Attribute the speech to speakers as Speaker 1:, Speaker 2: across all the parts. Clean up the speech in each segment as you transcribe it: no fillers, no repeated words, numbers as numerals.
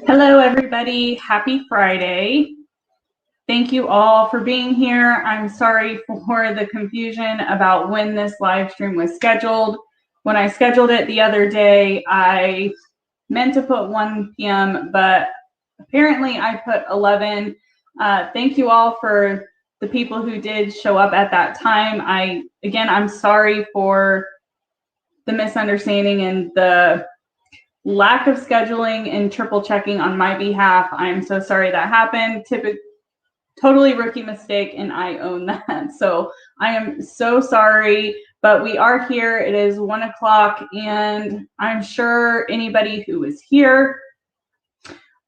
Speaker 1: Hello, everybody. Happy Friday. Thank you all for being here. I'm sorry for the confusion about when this live stream was scheduled. When I scheduled it the other day, I meant to put 1 p.m., but apparently I put 11. Thank you all for the people who did show up at that time. I'm sorry for the misunderstanding and the lack of scheduling and triple checking on my behalf. I'm so sorry that happened. Totally rookie mistake, and I own that. So I am so sorry, but we are here. It is 1 o'clock, and I'm sure anybody who is here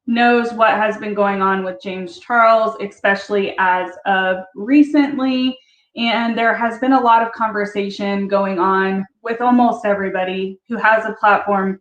Speaker 1: knows what has been going on with James Charles, especially as of recently. And there has been a lot of conversation going on with almost everybody who has a platform,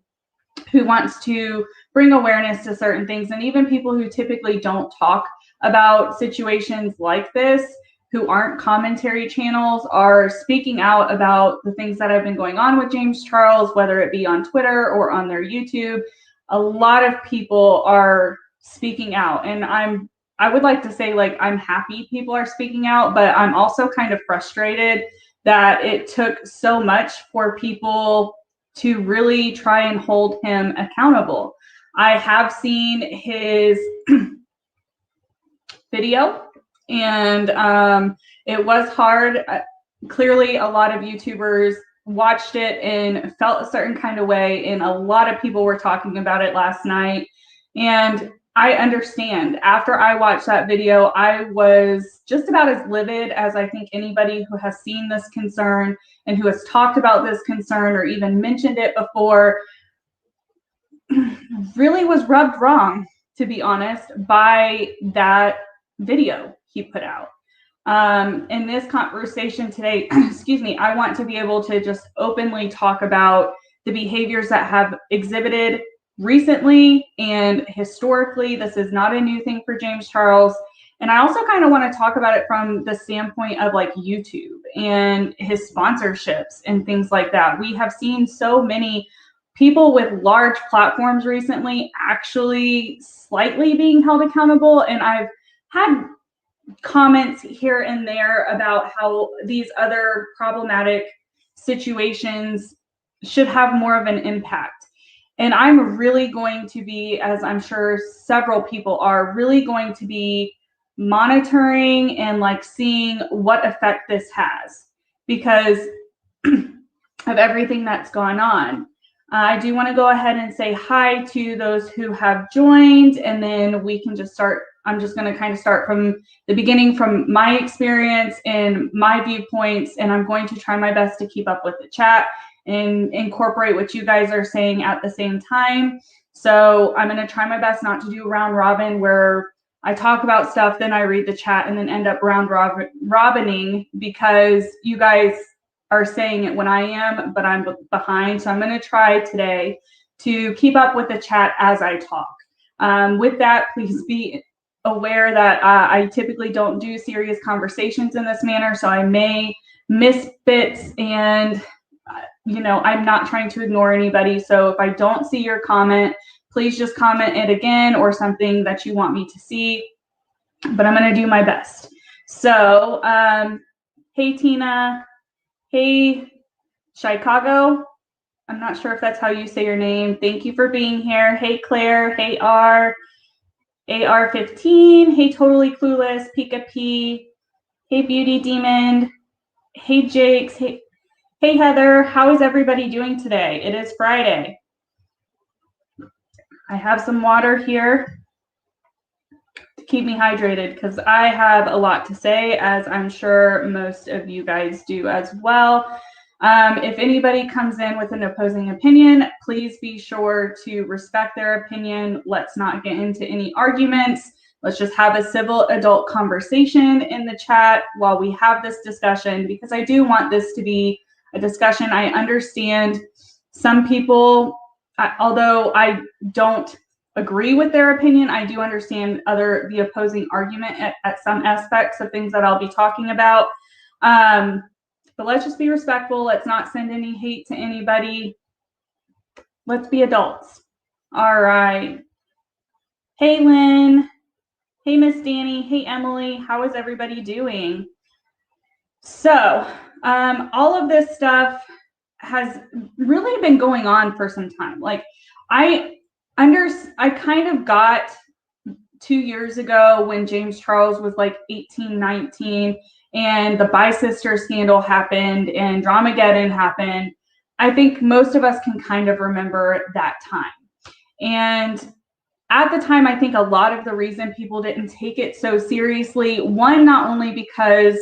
Speaker 1: who wants to bring awareness to certain things, and even people who typically don't talk about situations like this, who aren't commentary channels, are speaking out about the things that have been going on with James Charles, whether it be on Twitter or on their YouTube. A lot of people are speaking out, and I would like to say, like, I'm happy people are speaking out, but I'm also kind of frustrated that it took so much for people to really try and hold him accountable. I have seen his video, and it was hard. Clearly, a lot of YouTubers watched it and felt a certain kind of way, and a lot of people were talking about it last night. And I understand. After I watched that video, I was just about as livid as I think anybody who has seen this concern and who has talked about this concern or even mentioned it before really was rubbed wrong, to be honest, by that video he put out. In this conversation today, excuse me, I want to be able to just openly talk about the behaviors that have exhibited recently and historically. This is not a new thing for James Charles. And I also kind of want to talk about it from the standpoint of like YouTube and his sponsorships and things like that. We have seen so many people with large platforms recently actually slightly being held accountable. And I've had comments here and there about how these other problematic situations should have more of an impact. And I'm really going to be, as I'm sure several people are, really going to be monitoring and like seeing what effect this has because of everything that's gone on. I do want to go ahead and say hi to those who have joined, and then we can just start. I'm just going to kind of start from the beginning, from my experience and my viewpoints, and I'm going to try my best to keep up with the chat and incorporate what you guys are saying at the same time. So I'm going to try my best not to do round robin where I talk about stuff, then I read the chat, and then end up round robining because you guys are saying it when I am, but I'm behind. So I'm going to try today to keep up with the chat as I talk. With that, please be aware that I typically don't do serious conversations in this manner, so I may miss bits, and I'm not trying to ignore anybody. So if I don't see your comment, please just comment it again or something that you want me to see, but I'm going to do my best. So hey Tina, hey Chicago, I'm not sure if that's how you say your name. Thank you for being here. Hey Claire, hey AR15, hey Totally Clueless, Pika P, hey Beauty Demon, hey Jakes, hey Heather. How is everybody doing today? It is Friday. I have some water here to keep me hydrated because I have a lot to say, as I'm sure most of you guys do as well. If anybody comes in with an opposing opinion, please be sure to respect their opinion. Let's not get into any arguments. Let's just have a civil adult conversation in the chat while we have this discussion, because I do want this to be a discussion. I understand some people, although I don't agree with their opinion, I do understand the opposing argument at some aspects of things that I'll be talking about. But let's just be respectful. Let's not send any hate to anybody. Let's be adults. All right. Hey, Lynn. Hey, Miss Danny. Hey, Emily. How is everybody doing? So, all of this stuff has really been going on for some time. Like, I kind of got 2 years ago when James Charles was like 18, 19, and the Bi-Sister scandal happened and Dramageddon happened. I think most of us can kind of remember that time. And at the time, I think a lot of the reason people didn't take it so seriously, one, not only because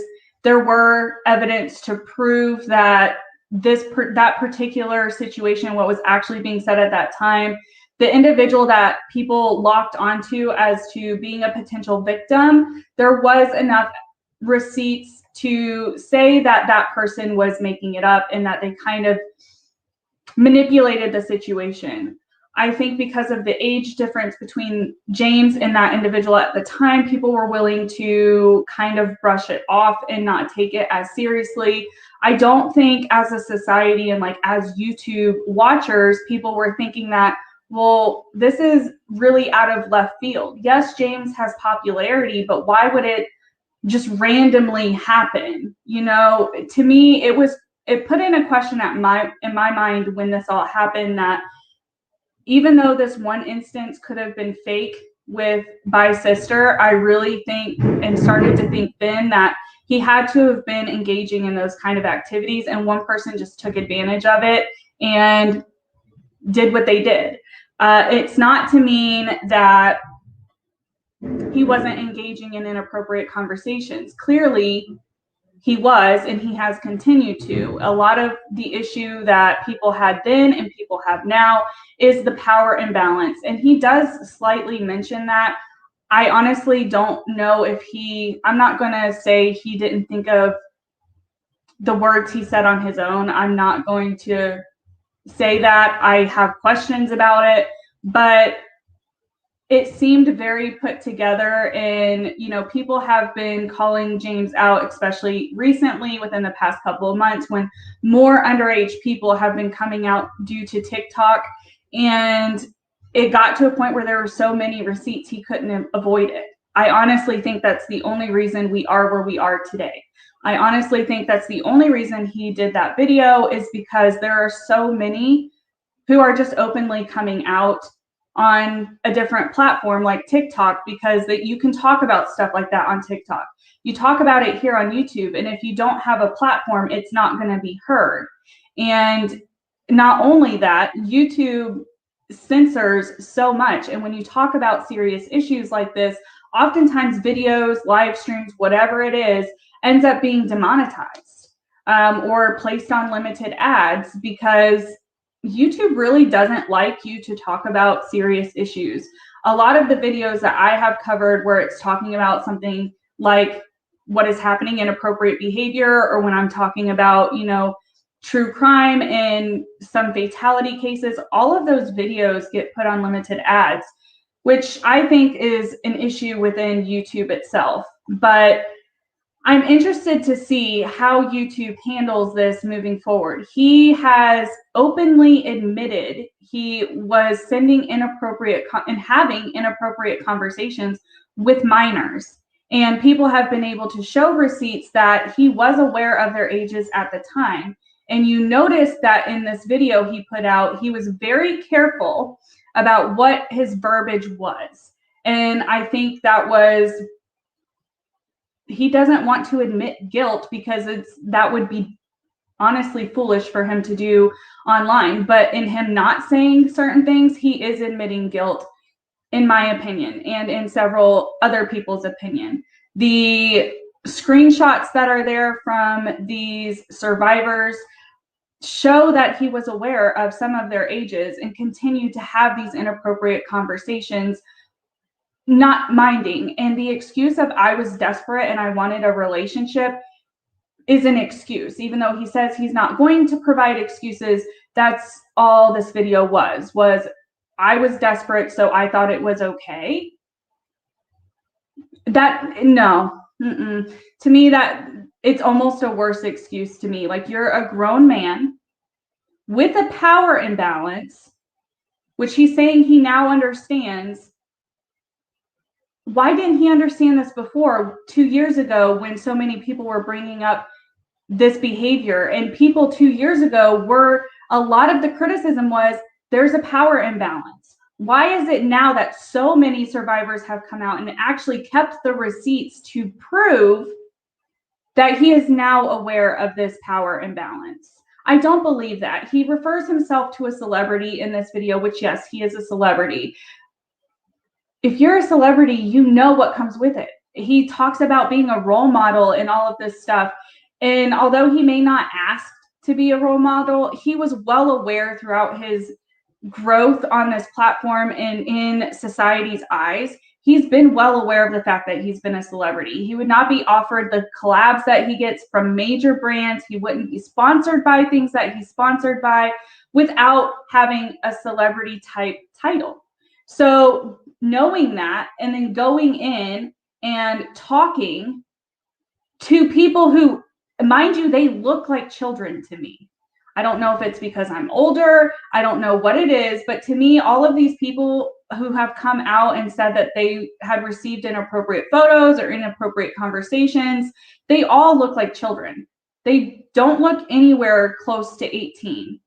Speaker 1: there were evidence to prove that that particular situation, what was actually being said at that time, the individual that people locked onto as to being a potential victim, there was enough receipts to say that that person was making it up and that they kind of manipulated the situation. I think because of the age difference between James and that individual at the time, people were willing to kind of brush it off and not take it as seriously. I don't think as a society and like as YouTube watchers, people were thinking that, well, this is really out of left field. Yes, James has popularity, but why would it just randomly happen? You know, to me, it put in a question in my mind when this all happened, that even though this one instance could have been fake with Bi-Sister, I really think and started to think then that he had to have been engaging in those kind of activities, and one person just took advantage of it and did what they did. It's not to mean that he wasn't engaging in inappropriate conversations. Clearly, he was, and he has continued to. A lot of the issue that people had then and people have now is the power imbalance. And he does slightly mention that. I honestly don't know if I'm not going to say he didn't think of the words he said on his own. I'm not going to say that. I have questions about it, but it seemed very put together. And, you know, people have been calling James out, especially recently within the past couple of months, when more underage people have been coming out due to TikTok. And it got to a point where there were so many receipts he couldn't avoid it. I honestly think that's the only reason we are where we are today. I honestly think that's the only reason he did that video, is because there are so many who are just openly coming out on a different platform like TikTok, because that you can talk about stuff like that on TikTok. You talk about it here on YouTube, and if you don't have a platform, it's not going to be heard. And not only that, YouTube censors so much. And when you talk about serious issues like this, oftentimes videos, live streams, whatever it is, ends up being demonetized or placed on limited ads, because YouTube really doesn't like you to talk about serious issues. A lot of the videos that I have covered where it's talking about something like what is happening, inappropriate behavior, or when I'm talking about, you know, true crime and some fatality cases, all of those videos get put on limited ads, which I think is an issue within YouTube itself. But I'm interested to see how YouTube handles this moving forward. He has openly admitted he was sending inappropriate and having inappropriate conversations with minors. And people have been able to show receipts that he was aware of their ages at the time. And you notice that in this video he put out, he was very careful about what his verbiage was. And I think he doesn't want to admit guilt, because that would be honestly foolish for him to do online. But in him not saying certain things, he is admitting guilt, in my opinion, and in several other people's opinion. The screenshots that are there from these survivors show that he was aware of some of their ages and continued to have these inappropriate conversations, not minding. And the excuse of I was desperate and I wanted a relationship is an excuse. Even though he says he's not going to provide excuses, that's all this video was I was desperate, so I thought it was okay. No. To me, that it's almost a worse excuse to me. Like, you're a grown man with a power imbalance which he's saying he now understands. Why didn't he understand this before, 2 years ago, when so many people were bringing up this behavior? And people 2 years ago a lot of the criticism was there's a power imbalance. Why is it now that so many survivors have come out and actually kept the receipts to prove that he is now aware of this power imbalance? I don't believe that. He refers himself to a celebrity in this video, which, yes, he is a celebrity. If you're a celebrity, you know what comes with it. He talks about being a role model and all of this stuff. And although he may not ask to be a role model, he was well aware throughout his growth on this platform and in society's eyes. He's been well aware of the fact that he's been a celebrity. He would not be offered the collabs that he gets from major brands. He wouldn't be sponsored by things that he's sponsored by without having a celebrity type title. So knowing that, and then going in and talking to people who, mind you, they look like children to me. I don't know if it's because I'm older. I don't know what it is, but to me, all of these people who have come out and said that they had received inappropriate photos or inappropriate conversations, they all look like children. They don't look anywhere close to 18.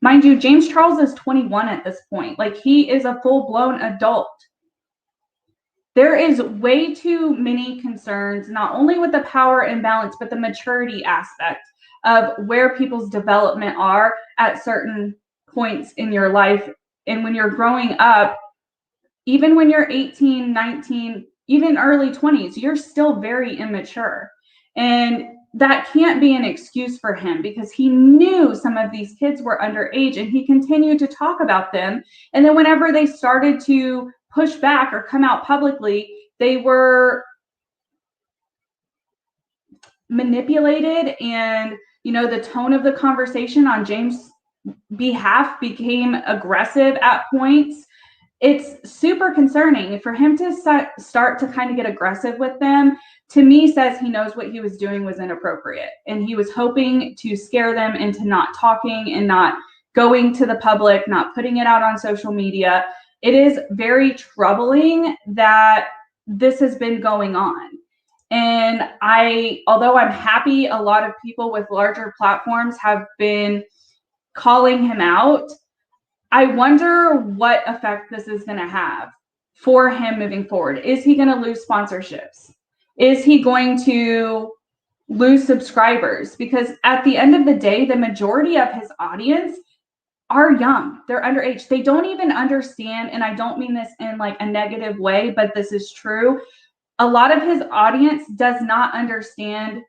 Speaker 1: Mind you, James Charles is 21 at this point. Like, he is a full-blown adult. There is way too many concerns, not only with the power imbalance, but the maturity aspect of where people's development are at certain points in your life. And when you're growing up, even when you're 18, 19, even early 20s, you're still very immature. And that can't be an excuse for him, because he knew some of these kids were underage and he continued to talk about them. And then whenever they started to push back or come out publicly, they were manipulated, and the tone of the conversation on James' behalf became aggressive at points. It's super concerning for him to start to kind of get aggressive with them. To me, says he knows what he was doing was inappropriate, and he was hoping to scare them into not talking and not going to the public, not putting it out on social media. It is very troubling that this has been going on. And although I'm happy a lot of people with larger platforms have been calling him out, I wonder what effect this is going to have for him moving forward. Is he going to lose sponsorships? Is he going to lose subscribers? Because at the end of the day, the majority of his audience are young. They're underage. They don't even understand, and I don't mean this in like a negative way, but this is true. A lot of his audience does not understand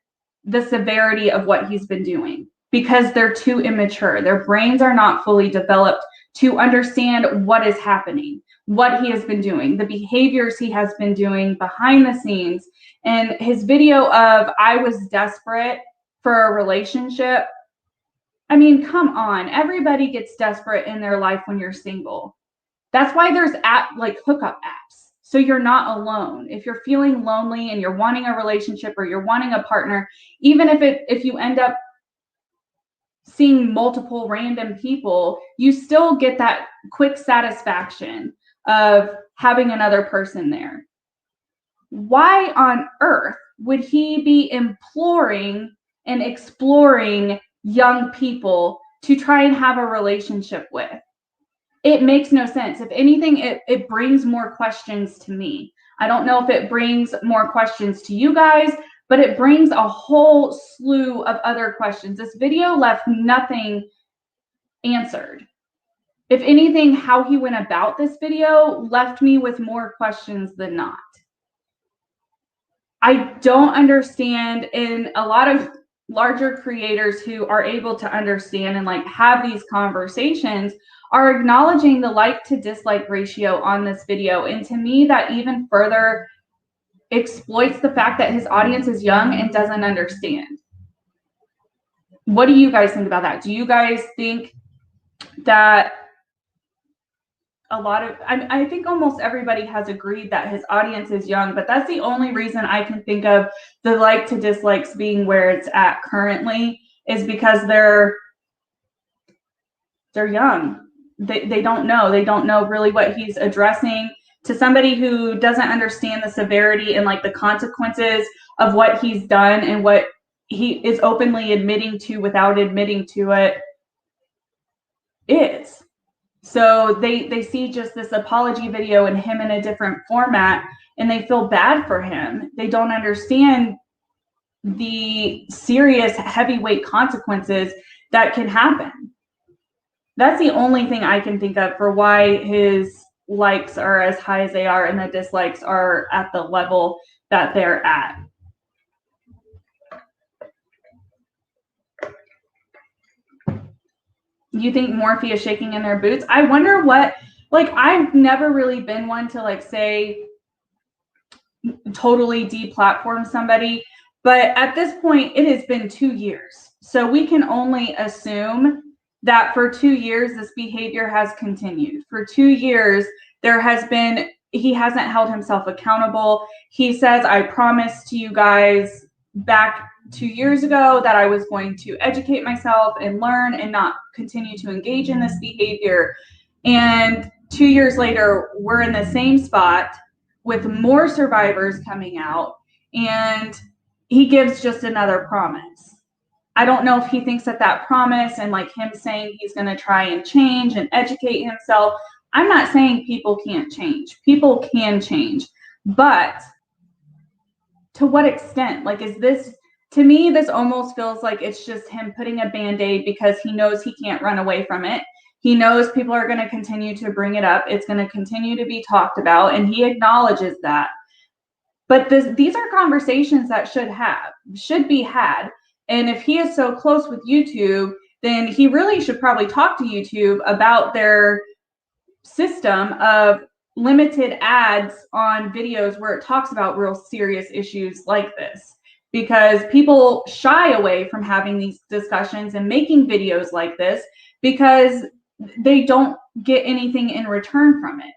Speaker 1: the severity of what he's been doing because they're too immature. Their brains are not fully developed to understand what is happening, what he has been doing, the behaviors he has been doing behind the scenes. And his video of "I was desperate for a relationship," I mean, come on. Everybody gets desperate in their life when you're single. That's why there's hookup apps. So you're not alone. If you're feeling lonely and you're wanting a relationship or you're wanting a partner, even if you end up seeing multiple random people, you still get that quick satisfaction of having another person there. Why on earth would he be imploring and exploring young people to try and have a relationship with? It makes no sense. If anything, it brings more questions to me. I don't know if it brings more questions to you guys, but it brings a whole slew of other questions. This video left nothing answered. If anything, how he went about this video left me with more questions than not. I don't understand, and a lot of larger creators who are able to understand and have these conversations are acknowledging the like to dislike ratio on this video. And to me, that even further exploits the fact that his audience is young and doesn't understand. What do you guys think about that? Do you guys think that I think almost everybody has agreed that his audience is young, but that's the only reason I can think of the like to dislikes being where it's at currently, is because they're young. they don't know. They don't know really what he's addressing. To somebody who doesn't understand the severity and like the consequences of what he's done and what he is openly admitting to without admitting to it is. So they see just this apology video and him in a different format, and they feel bad for him. They don't understand the serious heavyweight consequences that can happen. That's the only thing I can think of for why his likes are as high as they are and the dislikes are at the level that they're at. You think Morphe is shaking in their boots? I wonder what, like, I've never really been one to like say totally deplatform somebody, but at this point it has been 2 years. So we can only assume that for 2 years this behavior has continued. For 2 years there has been, he hasn't held himself accountable. He says, I promised to you guys back 2 years ago that I was going to educate myself and learn and not continue to engage in this behavior. And 2 years later, we're in the same spot with more survivors coming out, and he gives just another promise. I don't know if he thinks that that promise and like him saying he's going to try and change and educate himself. I'm not saying people can't change. People can change. But to what extent? Like, is this, to me, this almost feels like it's just him putting a Band-Aid because he knows he can't run away from it. He knows people are going to continue to bring it up. It's going to continue to be talked about, and he acknowledges that. But these are conversations that should be had. And if he is so close with YouTube, then he really should probably talk to YouTube about their system of limited ads on videos where it talks about real serious issues like this, because people shy away from having these discussions and making videos like this because they don't get anything in return from it.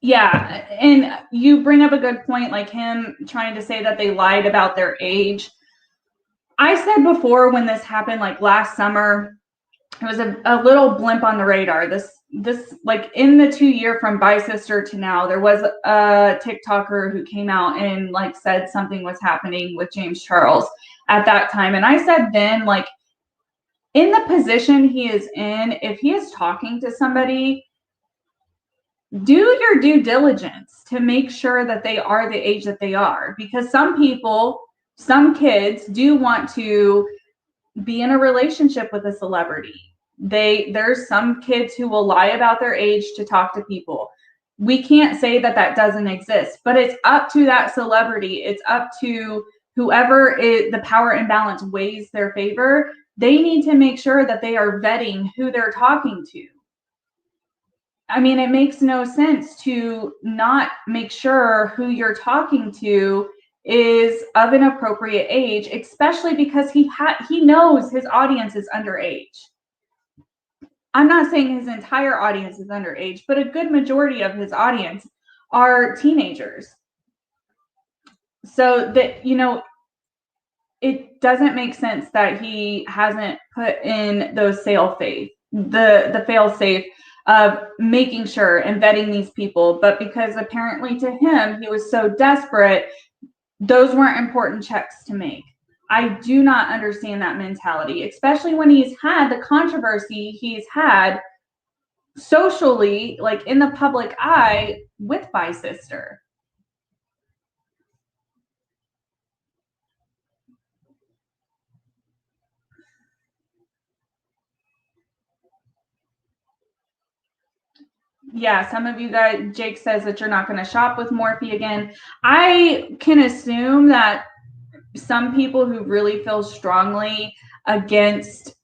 Speaker 1: Yeah, and you bring up a good point, like him trying to say that they lied about their age. I said before when this happened, like last summer, it was a little blimp on the radar. This like in the 2 year from Bisister to now, there was a TikToker who came out and like said something was happening with James Charles at that time. And I said then, like, in the position he is in, if he is talking to somebody, do your due diligence to make sure that they are the age that they are, because some people, some kids do want to be in a relationship with a celebrity. There's some kids who will lie about their age to talk to people. We can't say that that doesn't exist, but it's up to that celebrity. It's up to whoever the power imbalance weighs their favor. They need to make sure that they are vetting who they're talking to. I mean, it makes no sense to not make sure who you're talking to is of an appropriate age, especially because he knows his audience is underage. I'm not saying his entire audience is underage, but a good majority of his audience are teenagers. So that, you know, it doesn't make sense that he hasn't put in those the fail-safe of making sure and vetting these people. But because apparently to him, he was so desperate, those weren't important checks to make. I do not understand that mentality, especially when he's had the controversy he's had socially, like in the public eye with Bisister. Yeah, some of you guys, Jake says that you're not going to shop with Morphe again. I can assume that some people who really feel strongly against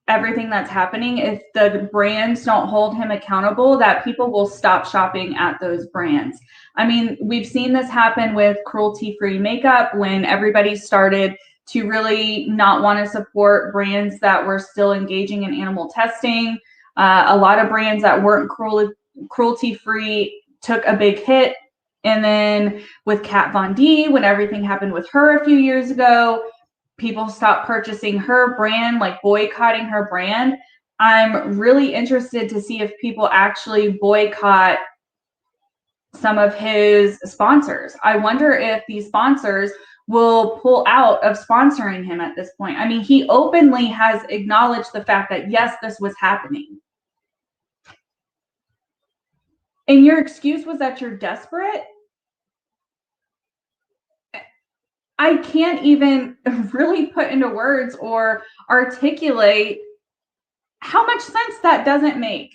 Speaker 1: everything that's happening, if the brands don't hold him accountable, that people will stop shopping at those brands. I mean, we've seen this happen with cruelty-free makeup when everybody started to really not want to support brands that were still engaging in animal testing. A lot of brands that weren't cruelty-free took a big hit And then with Kat Von D, when everything happened with her a few years ago, people stopped purchasing her brand, like boycotting her brand. I'm really interested to see if people actually boycott some of his sponsors. I wonder if these sponsors will pull out of sponsoring him at this point. I mean, he openly has acknowledged the fact that, yes, this was happening. And your excuse was that you're desperate? I can't even really put into words or articulate how much sense that doesn't make.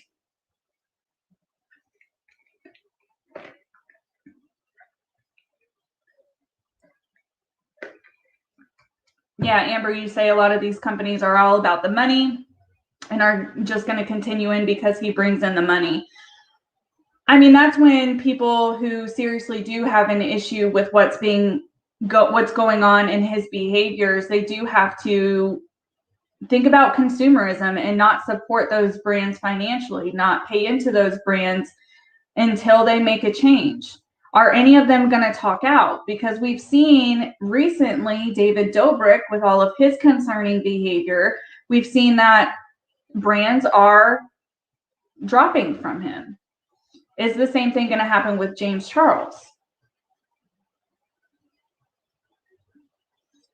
Speaker 1: Yeah, Amber, you say a lot of these companies are all about the money and are just going to continue in because he brings in the money. I mean, that's when people who seriously do have an issue with what's going on in his behaviors, they do have to think about consumerism and not support those brands financially, not pay into those brands until they make a change. Are any of them going to talk out? Because we've seen recently David Dobrik with all of his concerning behavior, we've seen that brands are dropping from him. Is the same thing going to happen with James Charles?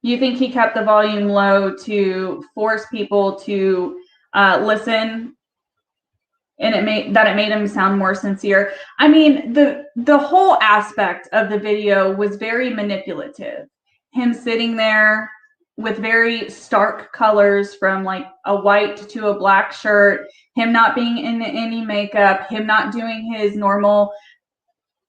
Speaker 1: You think he kept the volume low to force people to listen, and it made him sound more sincere? I mean, the whole aspect of the video was very manipulative. Him sitting there with very stark colors, from like a white to a black shirt, him not being in any makeup, him not doing his normal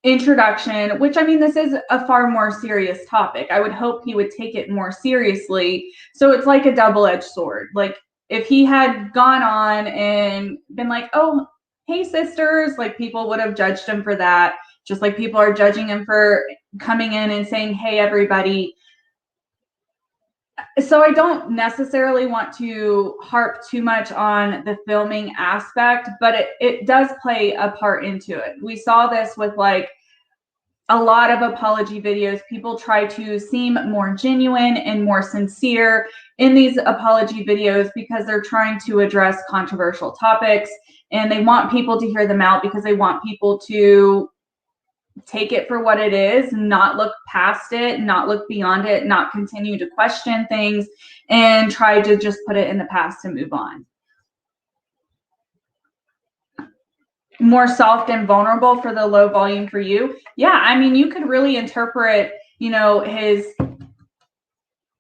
Speaker 1: introduction, which, I mean, this is a far more serious topic. I would hope he would take it more seriously. So it's like a double-edged sword. Like, if he had gone on and been like, oh, hey sisters, like, people would have judged him for that, just like people are judging him for coming in and saying, hey everybody. So I don't necessarily want to harp too much on the filming aspect, but it does play a part into it. We saw this with like a lot of apology videos. People try to seem more genuine and more sincere in these apology videos because they're trying to address controversial topics, and they want people to hear them out because they want people to take it for what it is, not look past it, not look beyond it, not continue to question things, and try to just put it in the past and move on. More soft and vulnerable for the low volume for you. Yeah, I mean, you could really interpret, you know,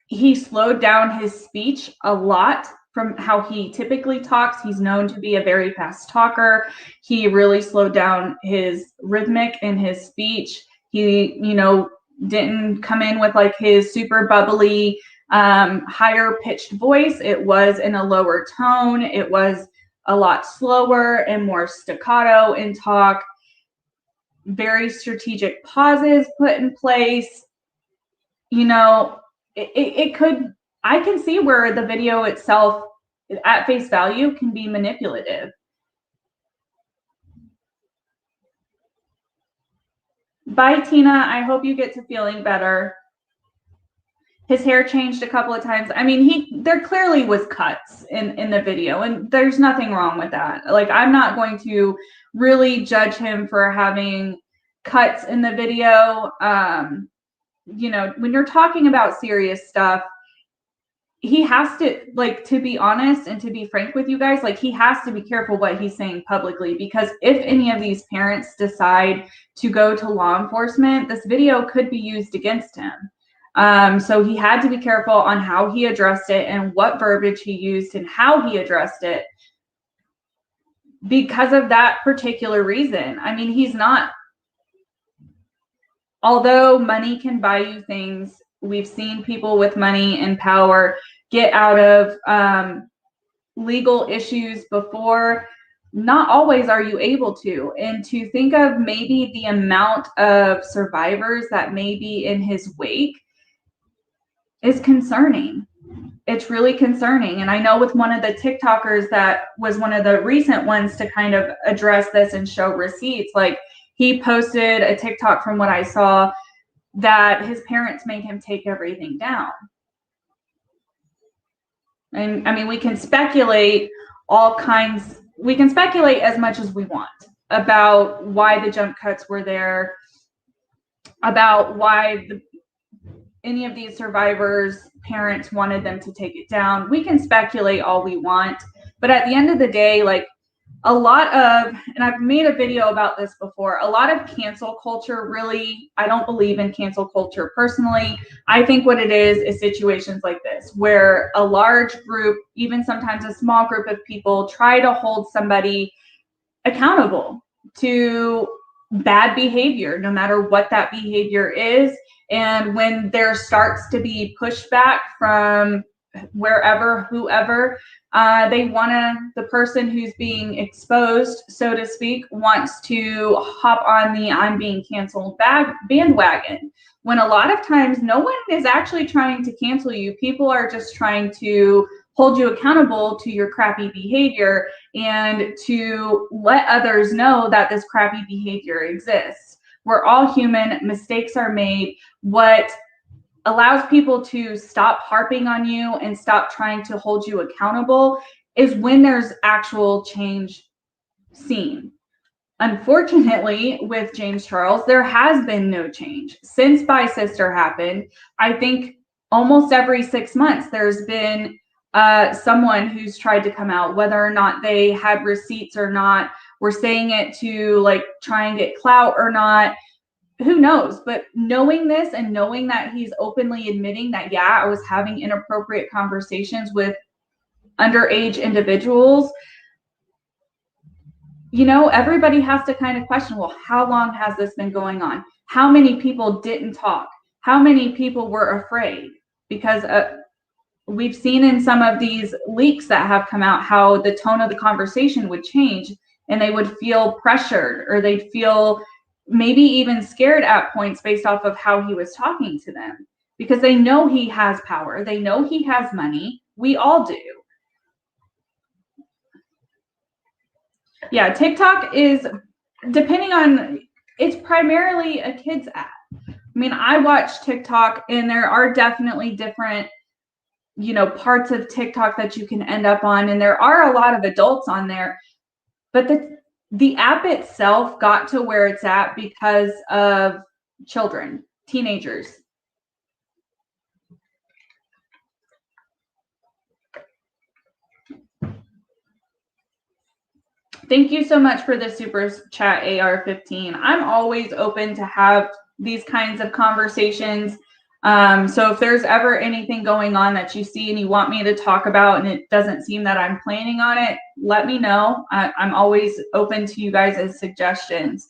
Speaker 1: he slowed down his speech a lot from how he typically talks. He's known to be a very fast talker. He really slowed down his rhythmic in his speech. He, you know, didn't come in with like his super bubbly, higher pitched voice. It was in a lower tone. It was a lot slower and more staccato in talk. Very strategic pauses put in place. You know, it could, I can see where the video itself at face value can be manipulative. Bye, Tina. I hope you get to feeling better. His hair changed a couple of times. I mean, there clearly was cuts in the video, and there's nothing wrong with that. Like, I'm not going to really judge him for having cuts in the video. You know, when you're talking about serious stuff, he has to, like, to be honest and to be frank with you guys, like, he has to be careful what he's saying publicly, because if any of these parents decide to go to law enforcement, this video could be used against him. So he had to be careful on how he addressed it and what verbiage he used and how he addressed it because of that particular reason. I mean, he's not, although money can buy you things, we've seen people with money and power get out of legal issues before. Not always are you able to. And to think of maybe the amount of survivors that may be in his wake is concerning. It's really concerning. And I know with one of the TikTokers that was one of the recent ones to kind of address this and show receipts, like, he posted a TikTok from what I saw that his parents made him take everything down. And I mean, we can speculate as much as we want about why the jump cuts were there, about why any of these survivors' parents wanted them to take it down. We can speculate all we want, but at the end of the day, like a lot of, and I've made a video about this before, a lot of cancel culture, really, I don't believe in cancel culture personally. I think what it is situations like this, where a large group, even sometimes a small group of people, try to hold somebody accountable to bad behavior, no matter what that behavior is. And when there starts to be pushback from wherever, whoever, the person who's being exposed, so to speak, wants to hop on the I'm being canceled bandwagon. When a lot of times no one is actually trying to cancel you. People are just trying to hold you accountable to your crappy behavior and to let others know that this crappy behavior exists. We're all human, mistakes are made. What allows people to stop harping on you and stop trying to hold you accountable is when there's actual change seen. Unfortunately, with James Charles, there has been no change. Since Bye Sister happened, I think almost every 6 months there's been someone who's tried to come out, whether or not they had receipts or not, were saying it to like try and get clout or not. Who knows? But knowing this and knowing that he's openly admitting that, yeah, I was having inappropriate conversations with underage individuals, you know, everybody has to kind of question, well, how long has this been going on? How many people didn't talk? How many people were afraid? Because we've seen in some of these leaks that have come out how the tone of the conversation would change and they would feel pressured, or they'd feel maybe even scared at points based off of how he was talking to them, because they know he has power. They know he has money. We all do. Yeah, TikTok is, depending on, it's primarily a kids app. I mean, I watch TikTok and there are definitely different, you know, parts of TikTok that you can end up on. And there are a lot of adults on there, but the app itself got to where it's at because of children, teenagers. Thank you so much for the super chat, AR15. I'm always open to have these kinds of conversations. So if there's ever anything going on that you see and you want me to talk about and it doesn't seem that I'm planning on it, let me know. I'm always open to you guys' suggestions.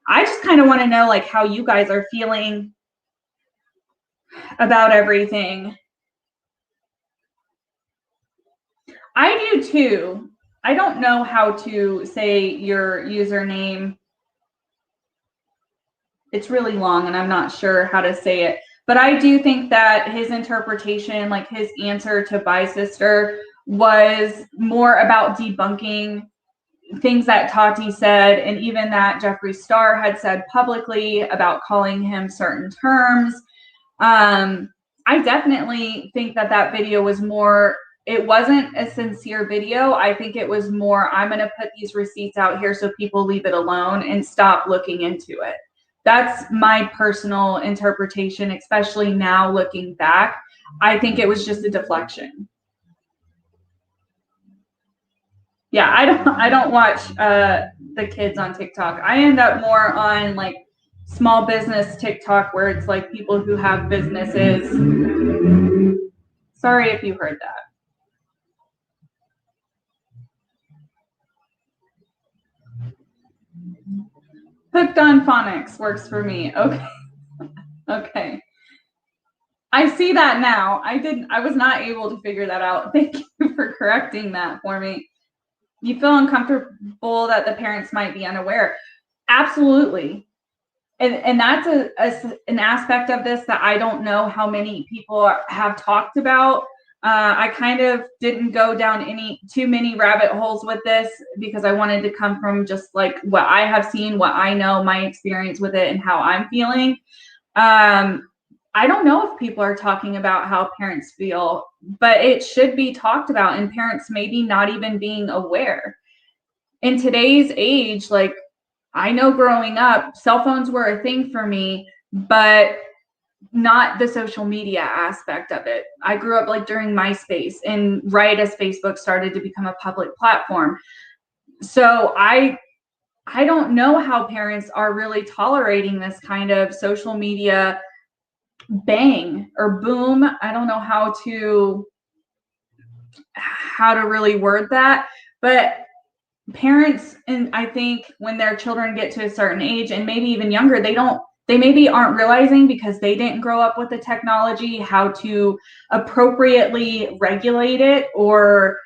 Speaker 1: I just kind of want to know like how you guys are feeling about everything. I do too. I don't know how to say your username. It's really long and I'm not sure how to say it. But I do think that his interpretation, like his answer to Bye Sister, was more about debunking things that Tati said, and even that Jeffree Star had said publicly about calling him certain terms. I definitely think that video was more, it wasn't a sincere video. I think it was more, I'm going to put these receipts out here so people leave it alone and stop looking into it. That's my personal interpretation, especially now looking back. I think it was just a deflection. Yeah, I don't watch the kids on TikTok. I end up more on like small business TikTok, where it's like people who have businesses. Sorry if you heard that. Hooked on phonics works for me. Okay. Okay. I see that now. I was not able to figure that out. Thank you for correcting that for me. You feel uncomfortable that the parents might be unaware. Absolutely. And that's an aspect of this that I don't know how many people have talked about. I kind of didn't go down too many rabbit holes with this because I wanted to come from just like what I have seen, what I know, my experience with it, and how I'm feeling. I don't know if people are talking about how parents feel, but it should be talked about, and parents maybe not even being aware. In today's age, like, I know growing up, cell phones were a thing for me, but not the social media aspect of it. I grew up like during MySpace and right as Facebook started to become a public platform. So I don't know how parents are really tolerating this kind of social media bang or boom. I don't know how to really word that, but parents, and I think when their children get to a certain age and maybe even younger, they maybe aren't realizing because they didn't grow up with the technology how to appropriately regulate it or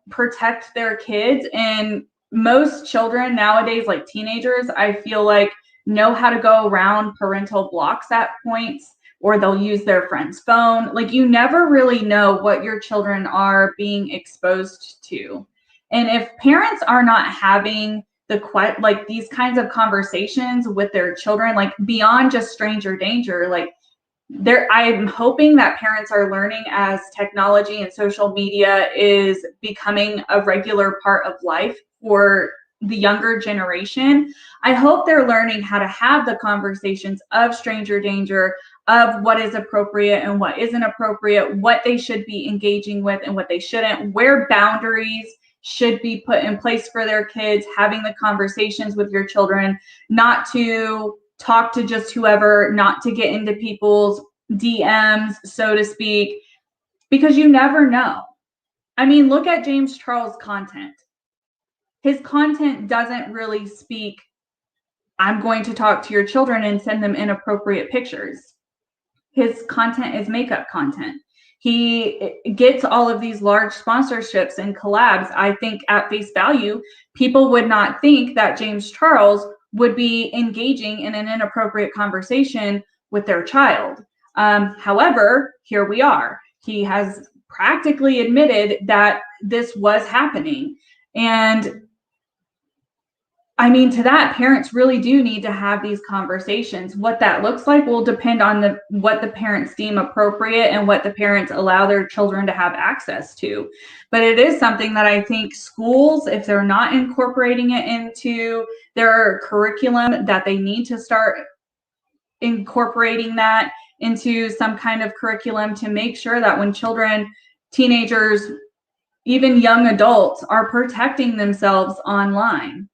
Speaker 1: protect their kids. And most children nowadays, like teenagers, I feel like know how to go around parental blocks at points, or they'll use their friend's phone. Like, you never really know what your children are being exposed to. And if parents are not having like these kinds of conversations with their children, like beyond just stranger danger, like I'm hoping that parents are learning as technology and social media is becoming a regular part of life for the younger generation. I hope they're learning how to have the conversations of stranger danger, of what is appropriate and what isn't appropriate, what they should be engaging with and what they shouldn't, where boundaries should be put in place for their kids, having the conversations with your children, not to talk to just whoever, not to get into people's DMs, so to speak, because you never know. I mean, look at James Charles' content. His content doesn't really speak, I'm going to talk to your children and send them inappropriate pictures. His content is makeup content. He gets all of these large sponsorships and collabs. I think at face value, people would not think that James Charles would be engaging in an inappropriate conversation with their child. However, here we are. He has practically admitted that this was happening. And I mean, to that, parents really do need to have these conversations. What that looks like will depend on what the parents deem appropriate and what the parents allow their children to have access to. But it is something that I think schools, if they're not incorporating it into their curriculum, that they need to start incorporating that into some kind of curriculum to make sure that when children, teenagers, even young adults are protecting themselves online.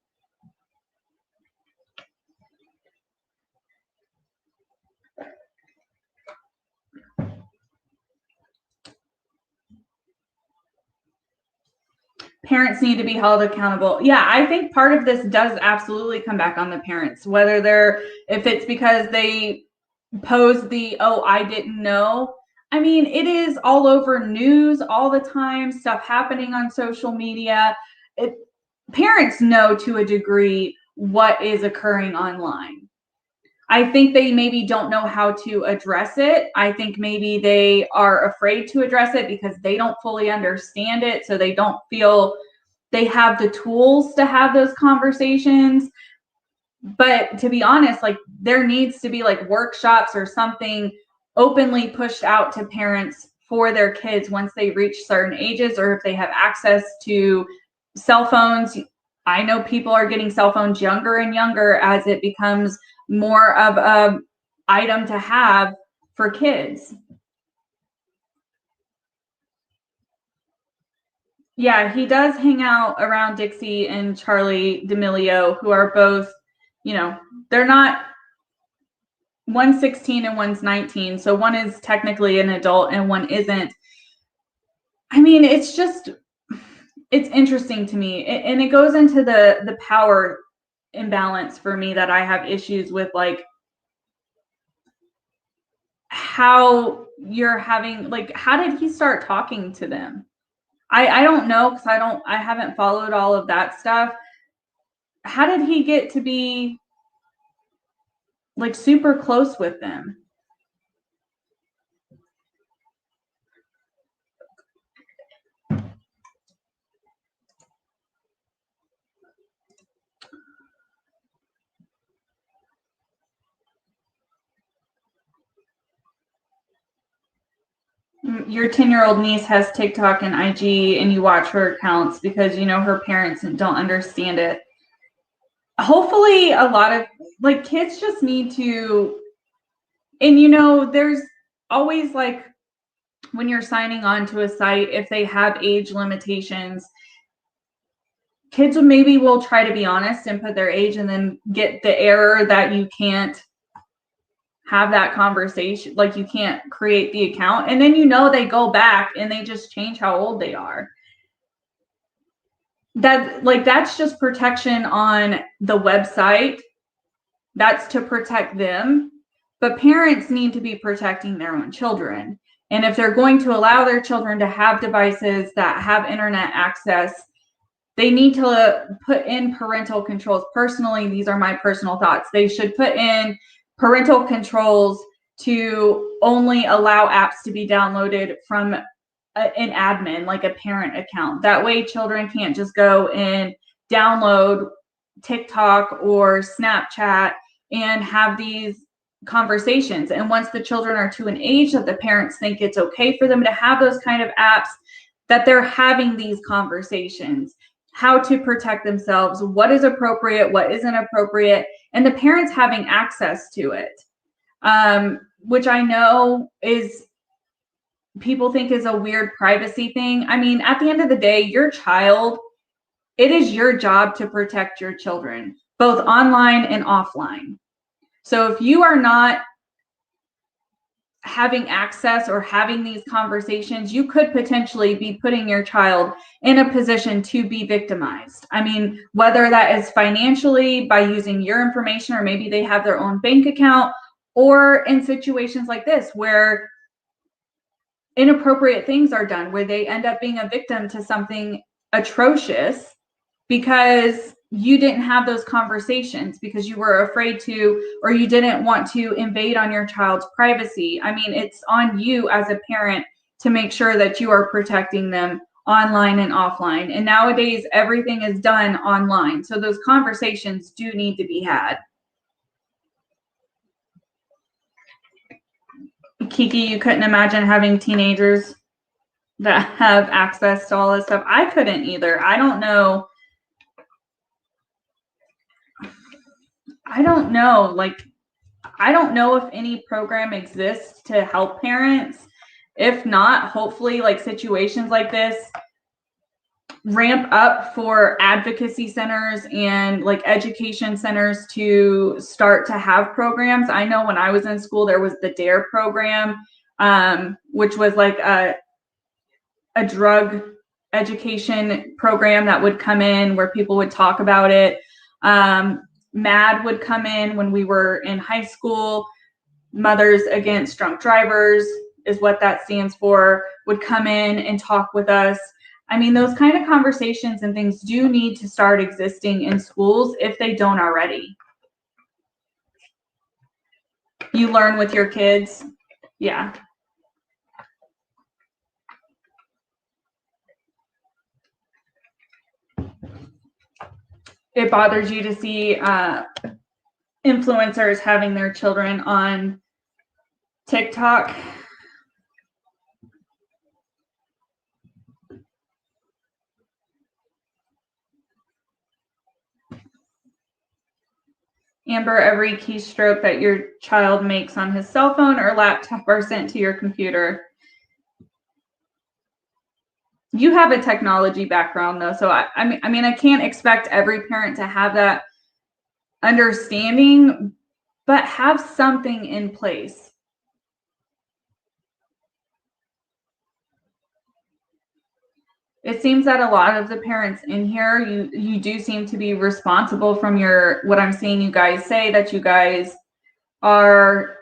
Speaker 1: Parents need to be held accountable. Yeah, I think part of this does absolutely come back on the parents, whether if it's because they pose oh, I didn't know. I mean, it is all over news all the time, stuff happening on social media. Parents know to a degree what is occurring online. I think they maybe don't know how to address it. I think maybe they are afraid to address it because they don't fully understand it. So they don't feel they have the tools to have those conversations. But to be honest, like, there needs to be like workshops or something openly pushed out to parents for their kids once they reach certain ages, or if they have access to cell phones. I know people are getting cell phones younger and younger as it becomes more of a item to have for kids. Yeah, he does hang out around Dixie and Charli D'Amelio, who are both, they're not, one's 16 and one's 19. So one is technically an adult and one isn't. I mean, it's interesting to me. And it goes into the power imbalance for me that I have issues with, like, how you're having, like, how did he start talking to them? I don't know, because I haven't followed all of that stuff. How did he get to be like super close with them? Your 10-year-old niece has TikTok and IG, and you watch her accounts because you know her parents don't understand it. Hopefully, a lot of like kids just need to, and you know, there's always like when you're signing on to a site, if they have age limitations, kids maybe will try to be honest and put their age and then get the error that you can't have that conversation, like you can't create the account, and then you know they go back and they just change how old they are. That's just protection on the website. That's to protect them, but parents need to be protecting their own children. And if they're going to allow their children to have devices that have internet access, they need to put in parental controls. Personally, these are my personal thoughts. They should put in parental controls to only allow apps to be downloaded from an admin, like a parent account. That way children can't just go and download TikTok or Snapchat and have these conversations. And once the children are to an age that the parents think it's okay for them to have those kind of apps, that they're having these conversations, how to protect themselves, what is appropriate, what isn't appropriate, and the parents having access to it, which I know is people think is a weird privacy thing. I mean, at the end of the day, your child, it is your job to protect your children, both online and offline. So if you are not having access or having these conversations, you could potentially be putting your child in a position to be victimized. I mean, whether that is financially by using your information, or maybe they have their own bank account, or in situations like this where inappropriate things are done, where they end up being a victim to something atrocious because you didn't have those conversations, because you were afraid to, or you didn't want to invade on your child's privacy. I mean, it's on you as a parent to make sure that you are protecting them online and offline. And nowadays, everything is done online. So those conversations do need to be had. Kiki, you couldn't imagine having teenagers that have access to all this stuff. I couldn't either. I don't know. Like, I don't know if any program exists to help parents. If not, hopefully, like situations like this ramp up for advocacy centers and like education centers to start to have programs. I know when I was in school, there was the DARE program, which was like a drug education program that would come in where people would talk about it. MAD would come in when we were in high school. Mothers Against Drunk Drivers is what that stands for, would come in and talk with us. I mean, those kind of conversations and things do need to start existing in schools if they don't already. You learn with your kids. Yeah. It bothers you to see influencers having their children on TikTok. Amber, every keystroke that your child makes on his cell phone or laptop are sent to your computer. You have a technology background though, so I mean I can't expect every parent to have that understanding, but have something in place. It seems that a lot of the parents in here, you do seem to be responsible from what I'm seeing you guys say, that you guys are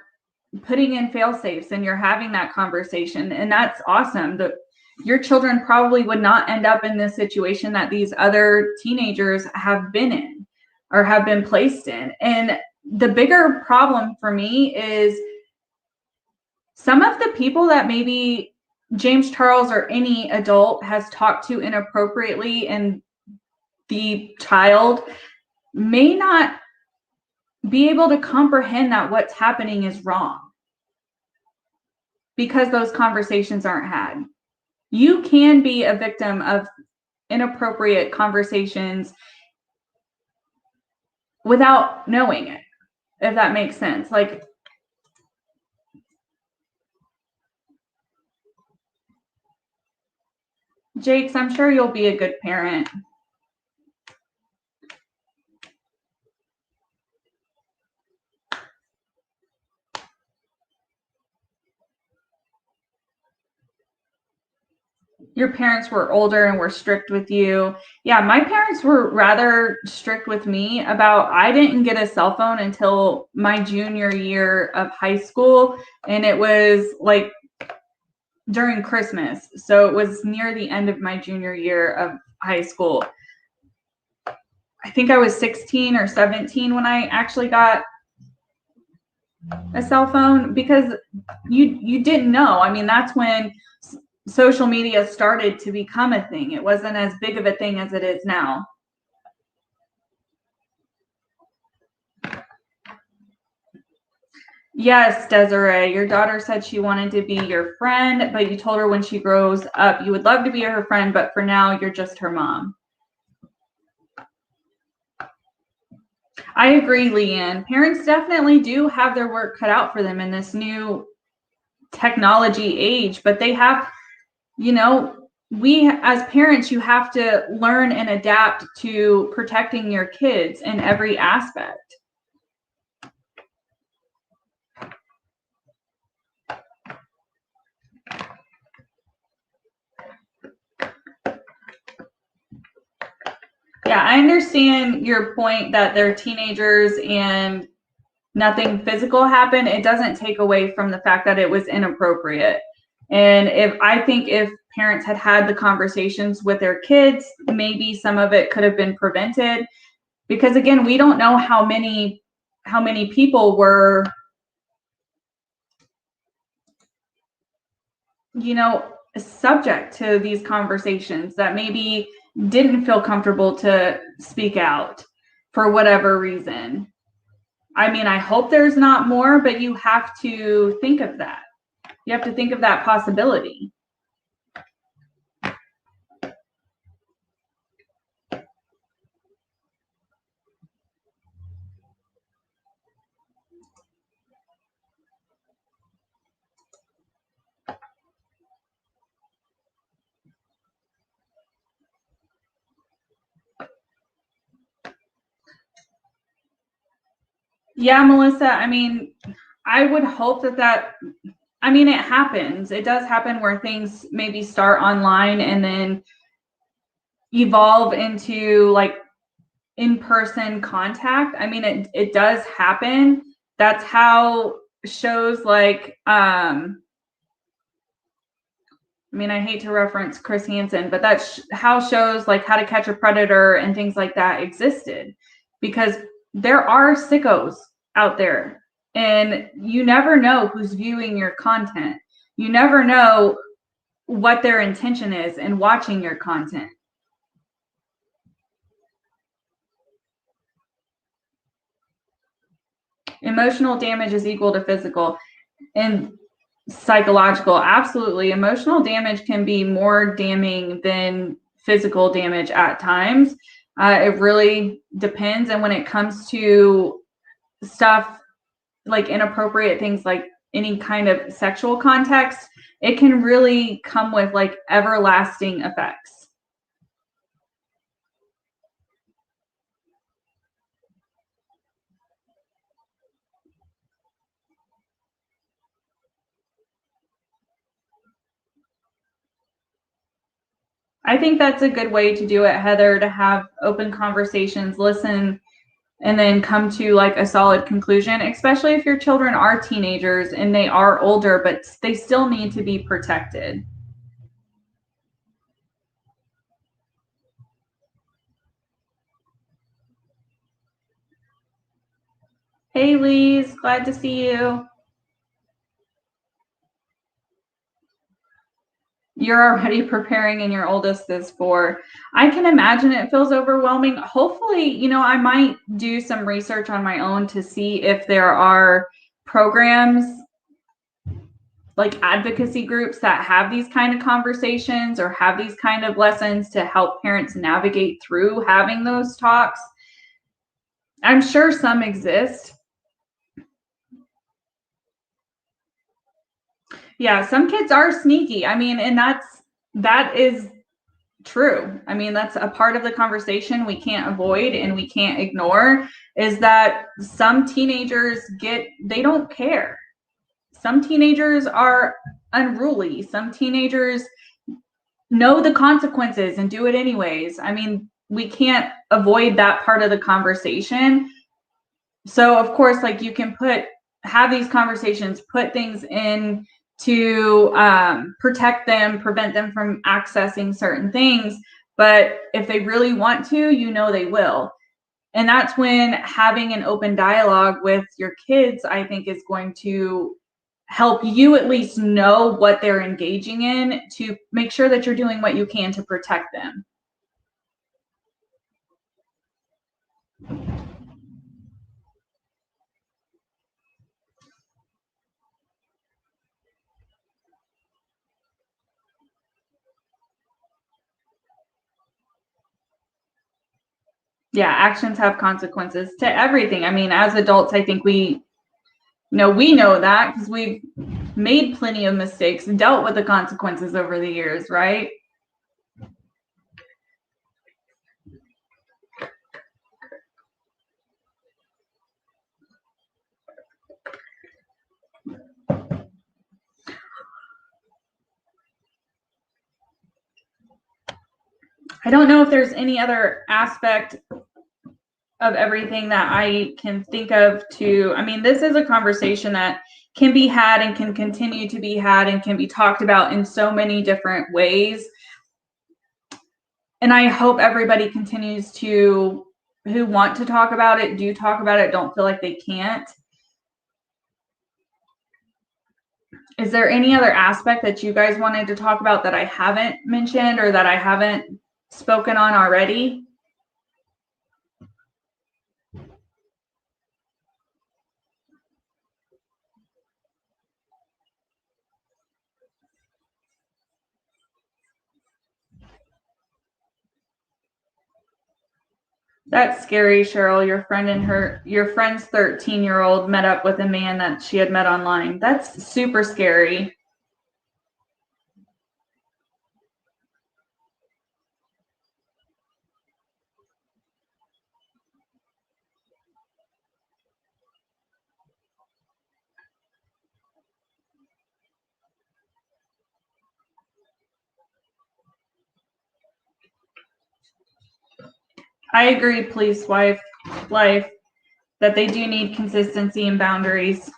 Speaker 1: putting in fail safes and you're having that conversation, and that's awesome. Your children probably would not end up in this situation that these other teenagers have been in or have been placed in. And the bigger problem for me is some of the people that maybe James Charles or any adult has talked to inappropriately, and the child may not be able to comprehend that what's happening is wrong. because those conversations aren't had. You can be a victim of inappropriate conversations without knowing it, if that makes sense. Like, Jakes, I'm sure you'll be a good parent. Your parents were older and were strict with you. Yeah, my parents were rather strict with me about, I didn't get a cell phone until my junior year of high school. And it was like during Christmas. So it was near the end of my junior year of high school. I think I was 16 or 17 when I actually got a cell phone, because you didn't know. I mean, that's when social media started to become a thing. It wasn't as big of a thing as it is now. Yes, Desiree, your daughter said she wanted to be your friend, but you told her when she grows up you would love to be her friend, but for now you're just her mom. I agree, Leanne. Parents definitely do have their work cut out for them in this new technology age, but they have, we as parents, you have to learn and adapt to protecting your kids in every aspect. Yeah, I understand your point that they're teenagers and nothing physical happened. It doesn't take away from the fact that it was inappropriate. And I think if parents had had the conversations with their kids, maybe some of it could have been prevented. Because again, we don't know how many people were, subject to these conversations that maybe didn't feel comfortable to speak out for whatever reason. I mean, I hope there's not more, but you have to think of that. You have to think of that possibility. Yeah, Melissa, I mean, I would hope that I mean, it happens. It does happen where things maybe start online and then evolve into like in-person contact. I mean, it does happen. That's how shows like I mean, I hate to reference Chris Hansen, but that's how shows like How to Catch a Predator and things like that existed, because there are sickos out there and you never know who's viewing your content. You never know what their intention is in watching your content. Emotional damage is equal to physical and psychological. Absolutely. Emotional damage can be more damning than physical damage at times. It really depends. And when it comes to stuff like inappropriate things, like any kind of sexual context, it can really come with like everlasting effects. I think that's a good way to do it, Heather, to have open conversations, listen, and then come to like a solid conclusion, especially if your children are teenagers and they are older, but they still need to be protected. Hey, Lise, glad to see you. You're already preparing and your oldest is 4. I can imagine it feels overwhelming. Hopefully, I might do some research on my own to see if there are programs like advocacy groups that have these kind of conversations or have these kind of lessons to help parents navigate through having those talks. I'm sure some exist. Yeah, some kids are sneaky. I mean, and that is true. I mean, that's a part of the conversation we can't avoid and we can't ignore, is that some teenagers they don't care. Some teenagers are unruly. Some teenagers know the consequences and do it anyways. I mean, we can't avoid that part of the conversation. So of course, like, you can have these conversations, put things in to protect them, prevent them from accessing certain things. But if they really want to, they will. And that's when having an open dialogue with your kids, I think, is going to help you at least know what they're engaging in, to make sure that you're doing what you can to protect them. Yeah, actions have consequences to everything. I mean, as adults, I think we know that because we've made plenty of mistakes and dealt with the consequences over the years, right? I don't know if there's any other aspect of everything that I can think of I mean, this is a conversation that can be had and can continue to be had and can be talked about in so many different ways. And I hope everybody continues who want to talk about it, do talk about it, don't feel like they can't. Is there any other aspect that you guys wanted to talk about that I haven't mentioned or that I haven't spoken on already? That's scary, Cheryl. Your friend's 13-year-old met up with a man that she had met online. That's super scary. I agree, police life, that they do need consistency and boundaries.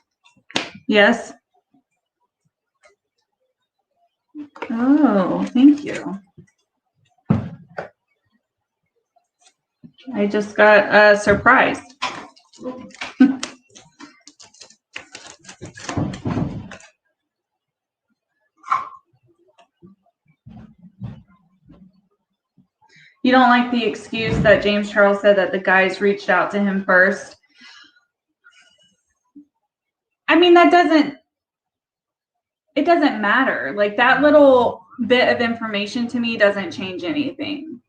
Speaker 1: Yes. Oh, thank you. I just got surprised. You don't like the excuse that James Charles said that the guys reached out to him first? I mean, it doesn't matter. Like, that little bit of information to me doesn't change anything.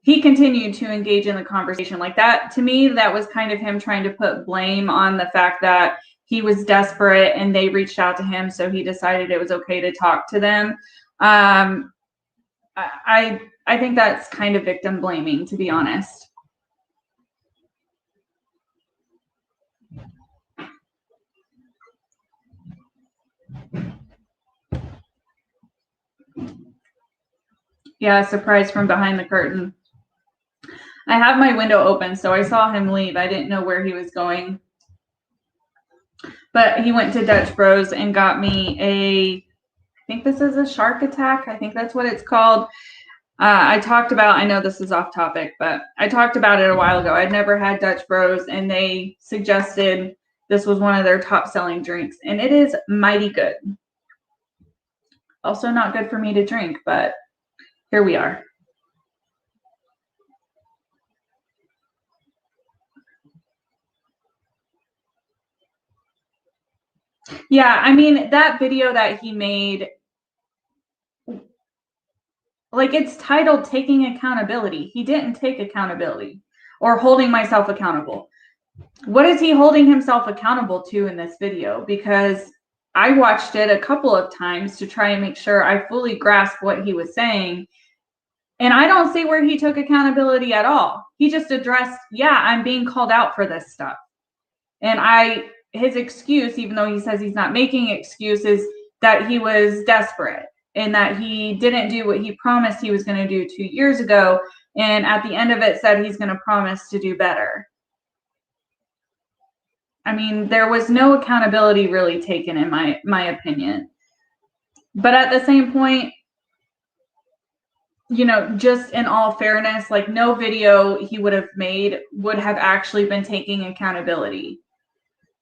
Speaker 1: He continued to engage in the conversation. Like, that, to me, that was kind of him trying to put blame on the fact that he was desperate and they reached out to him, so he decided it was okay to talk to them. I think that's kind of victim blaming, to be honest. Yeah, surprise from behind the curtain. I have my window open, so I saw him leave. I didn't know where he was going. But he went to Dutch Bros and got me I think this is a shark attack. I think that's what it's called. I know this is off topic, but I talked about it a while ago. I'd never had Dutch Bros, and they suggested this was one of their top selling drinks, and it is mighty good. Also not good for me to drink, but here we are. Yeah, I mean, that video that he made, like, it's titled Taking Accountability. He didn't take accountability, or holding myself accountable. What is he holding himself accountable to in this video? Because I watched it a couple of times to try and make sure I fully grasp what he was saying. And I don't see where he took accountability at all. He just addressed, yeah, I'm being called out for this stuff. And his excuse, even though he says he's not making excuses, that he was desperate and that he didn't do what he promised he was going to do 2 years ago. And at the end of it said he's going to promise to do better. I mean, there was no accountability really taken in my opinion. But at the same point, you know, just in all fairness, like, no video he would have made would have actually been taking accountability.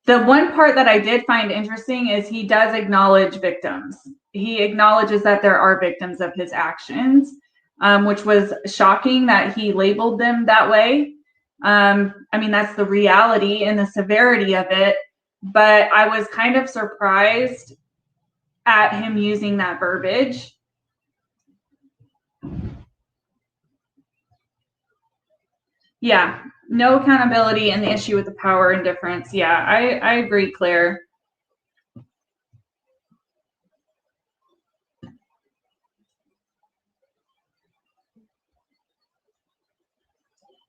Speaker 1: The one part that I did find interesting is he does acknowledge victims. He acknowledges that there are victims of his actions, which was shocking that he labeled them that way. I mean, that's the reality and the severity of it, but I was kind of surprised at him using that verbiage. Yeah, no accountability and the issue with the power and difference. Yeah, I agree, Claire.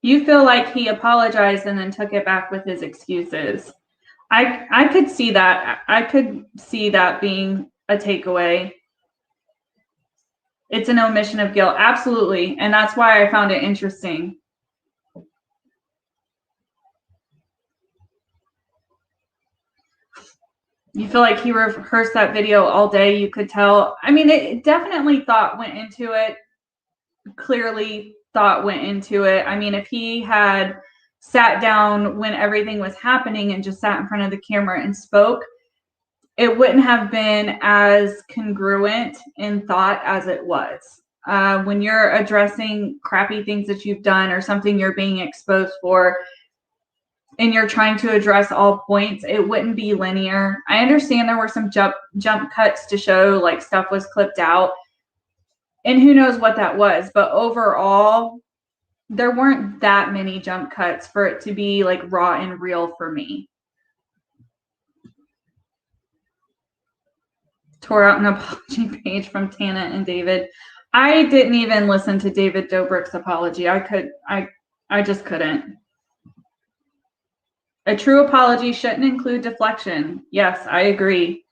Speaker 1: You feel like he apologized and then took it back with his excuses. I could see that. I could see that being a takeaway. It's an omission of guilt, absolutely, and that's why I found it interesting. You feel like he rehearsed that video all day. You could tell. I mean, it definitely thought went into it. Clearly thought went into it. I mean, if he had sat down when everything was happening and just sat in front of the camera and spoke, it wouldn't have been as congruent in thought as it was. When you're addressing crappy things that you've done or something you're being exposed for, and you're trying to address all points, it wouldn't be linear. I understand there were some jump cuts to show like stuff was clipped out, and who knows what that was, but overall, there weren't that many jump cuts for it to be like raw and real for me. Tore out an apology page from Tana and David. I didn't even listen to David Dobrik's apology. I just couldn't. A true apology shouldn't include deflection. Yes, I agree.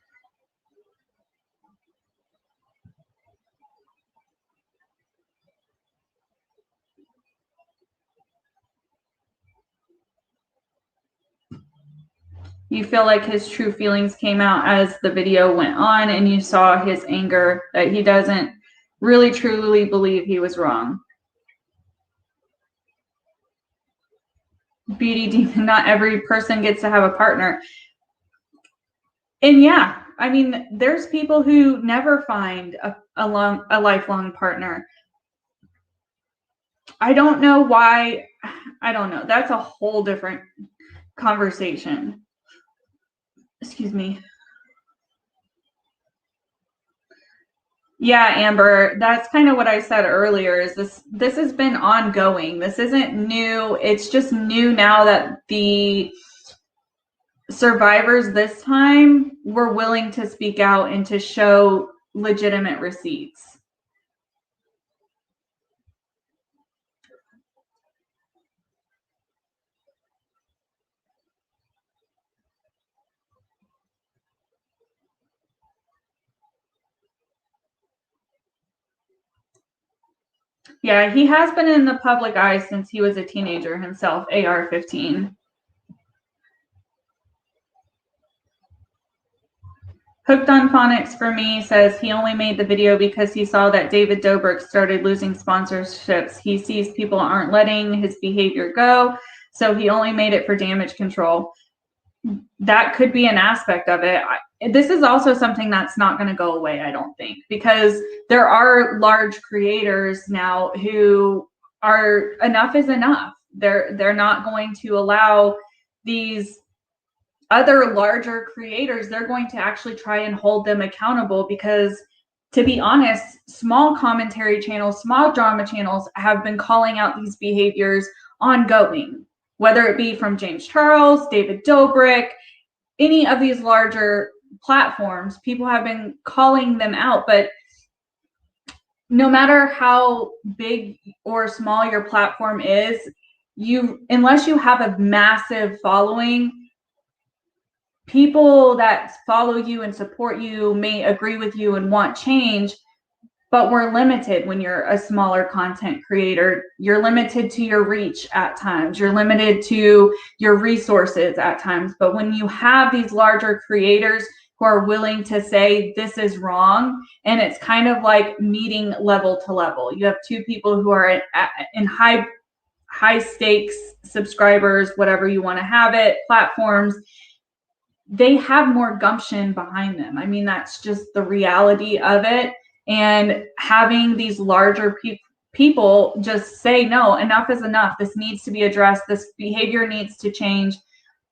Speaker 1: You feel like his true feelings came out as the video went on, and you saw his anger, that he doesn't really truly believe he was wrong. Beauty Demon, not every person gets to have a partner. And yeah, I mean, there's people who never find a lifelong partner. I don't know why. I don't know. That's a whole different conversation. Excuse me. Yeah, Amber, that's kind of what I said earlier, is this has been ongoing. This isn't new. It's just new now that the survivors this time were willing to speak out and to show legitimate receipts. Yeah, he has been in the public eye since he was a teenager himself, AR-15. Hooked on Phonics for me says he only made the video because he saw that David Dobrik started losing sponsorships. He sees people aren't letting his behavior go, so he only made it for damage control. That could be an aspect of it. This is also something that's not going to go away, I don't think, because there are large creators now who are enough is enough. They're not going to allow these other larger creators, they're going to actually try and hold them accountable because, to be honest, small commentary channels, small drama channels have been calling out these behaviors ongoing, whether it be from James Charles, David Dobrik, any of these larger platforms. People have been calling them out, but no matter how big or small your platform is, unless you have a massive following, people that follow you and support you may agree with you and want change, but we're limited when you're a smaller content creator. You're limited to your reach at times. You're limited to your resources at times. But when you have these larger creators who are willing to say this is wrong, and it's kind of like meeting level to level. You have two people who are in high stakes subscribers, whatever you want to have it, platforms. They have more gumption behind them. I mean, that's just the reality of it. And having these larger people just say, no, enough is enough. This needs to be addressed. This behavior needs to change.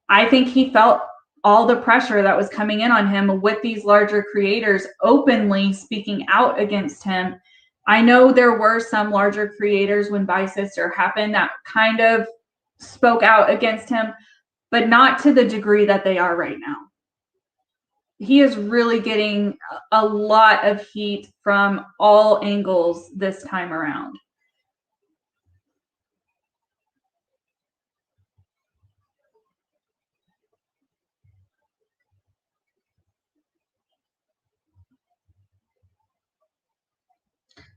Speaker 1: I think he felt all the pressure that was coming in on him with these larger creators openly speaking out against him. I know there were some larger creators when Bicester happened that kind of spoke out against him, but not to the degree that they are right now. He is really getting a lot of heat from all angles this time around.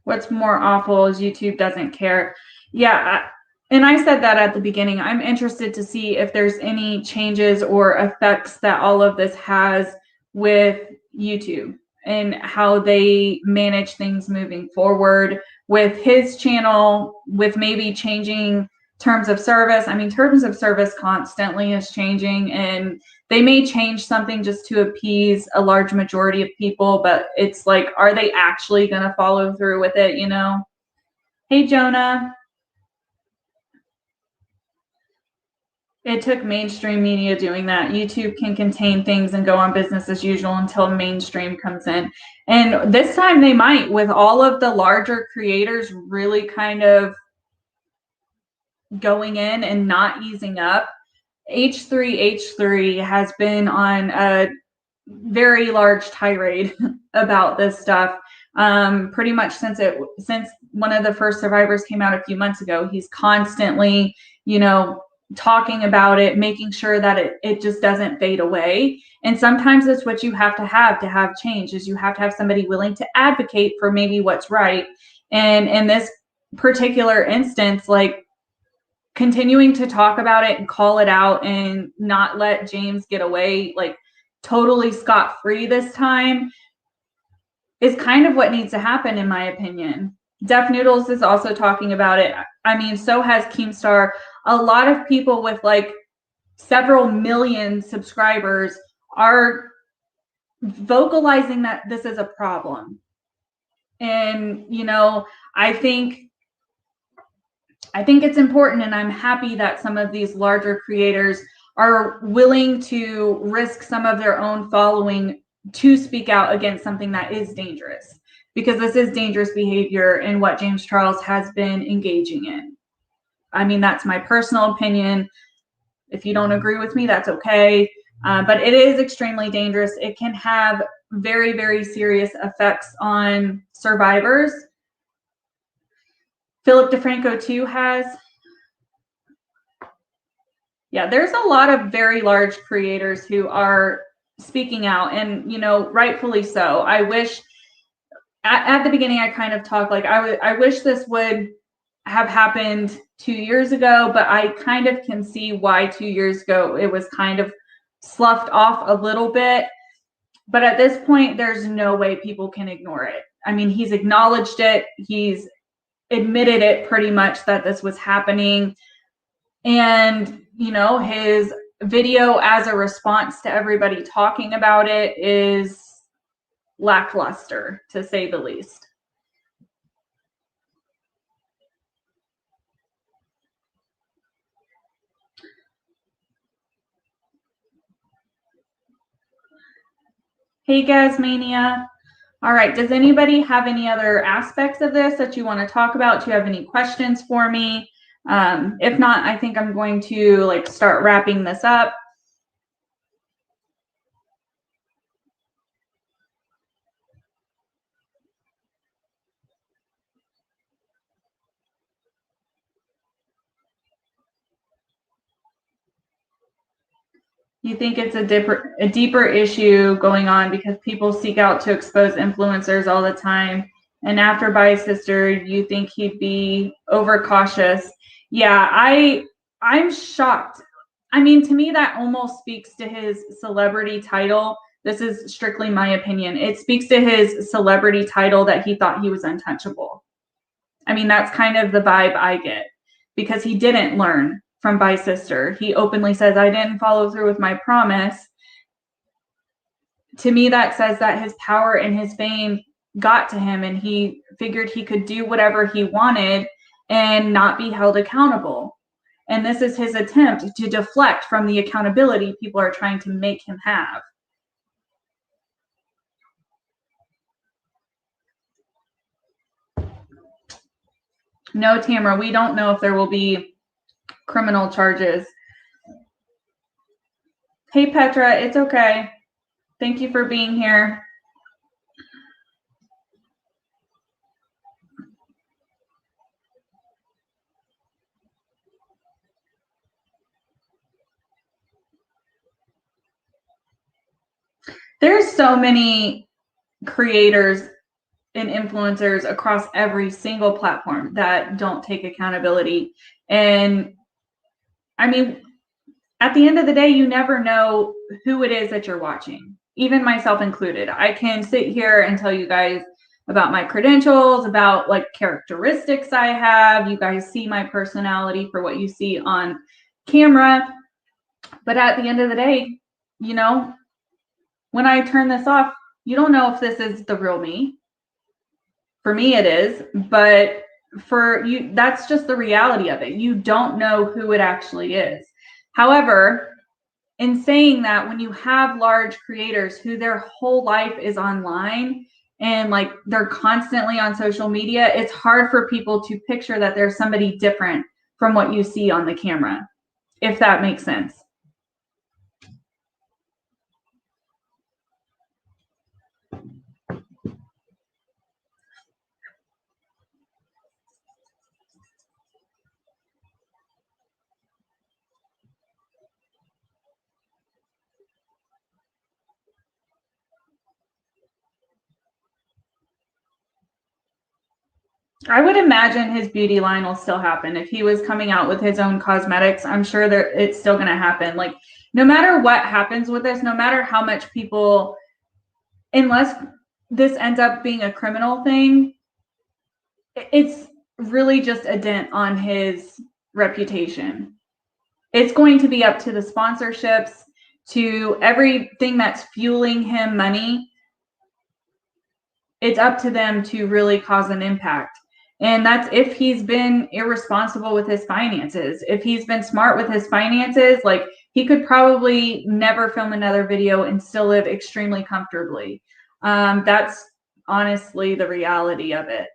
Speaker 1: What's more awful is YouTube doesn't care. Yeah, and I said that at the beginning. I'm interested to see if there's any changes or effects that all of this has with YouTube and how they manage things moving forward with his channel, with maybe changing terms of service. I mean, terms of service constantly is changing, and they may change something just to appease a large majority of people, but it's like, are they actually going to follow through with it, you know? Hey, Jonah. It took mainstream media doing that. YouTube can contain things and go on business as usual until mainstream comes in. And this time they might, with all of the larger creators really kind of going in and not easing up. H3H3 has been on a very large tirade about this stuff pretty much since one of the first survivors came out a few months ago. He's constantly, talking about it, making sure that it just doesn't fade away. And sometimes it's what you have to have change, is you have to have somebody willing to advocate for maybe what's right. And in this particular instance, like, continuing to talk about it and call it out and not let James get away like totally scot-free this time is kind of what needs to happen, in my opinion. Def Noodles is also talking about it. I mean, so has Keemstar. A lot of people with like several million subscribers are vocalizing that this is a problem. And, I think it's important, and I'm happy that some of these larger creators are willing to risk some of their own following to speak out against something that is dangerous, because this is dangerous behavior in what James Charles has been engaging in. I mean, that's my personal opinion. If you don't agree with me, that's okay. But it is extremely dangerous. It can have very, very serious effects on survivors. Philip DeFranco too has. Yeah, there's a lot of very large creators who are speaking out, and rightfully so. I wish at the beginning I kind of talked like I wish this would have happened 2 years ago, but I kind of can see why 2 years ago it was kind of sloughed off a little bit. But at this point, there's no way people can ignore it. I mean, he's acknowledged it. He's admitted it pretty much that this was happening. And, his video as a response to everybody talking about it is lackluster, to say the least. Hey, Gasmania. All right, does anybody have any other aspects of this that you want to talk about? Do you have any questions for me? If not, I think I'm going to start wrapping this up. You think it's a deeper issue going on because people seek out to expose influencers all the time. And after Bicester, you think he'd be overcautious. Yeah, I'm shocked. I mean, to me, that almost speaks to his celebrity title. This is strictly my opinion. It speaks to his celebrity title that he thought he was untouchable. I mean, that's kind of the vibe I get because he didn't learn from Bicester. He openly says, I didn't follow through with my promise. To me, that says that his power and his fame got to him and he figured he could do whatever he wanted and not be held accountable. And this is his attempt to deflect from the accountability people are trying to make him have. No, Tamara, we don't know if there will be criminal charges. Hey, Petra, it's okay. Thank you for being here. There's so many creators and influencers across every single platform that don't take accountability. And I mean, at the end of the day, you never know who it is that you're watching, even myself included. I can sit here and tell you guys about my credentials, about characteristics I have. You guys see my personality for what you see on camera. But at the end of the day, when I turn this off, you don't know if this is the real me. For me, it is, but for you, that's just the reality of it. You don't know who it actually is. However, in saying that, when you have large creators who their whole life is online and they're constantly on social media, it's hard for people to picture that there's somebody different from what you see on the camera, if that makes sense. I would imagine his beauty line will still happen. If he was coming out with his own cosmetics, I'm sure that it's still going to happen. No matter what happens with this, no matter how much people, unless this ends up being a criminal thing, it's really just a dent on his reputation. It's going to be up to the sponsorships, to everything that's fueling him money. It's up to them to really cause an impact. And that's if he's been irresponsible with his finances. If he's been smart with his finances, he could probably never film another video and still live extremely comfortably. That's honestly the reality of it.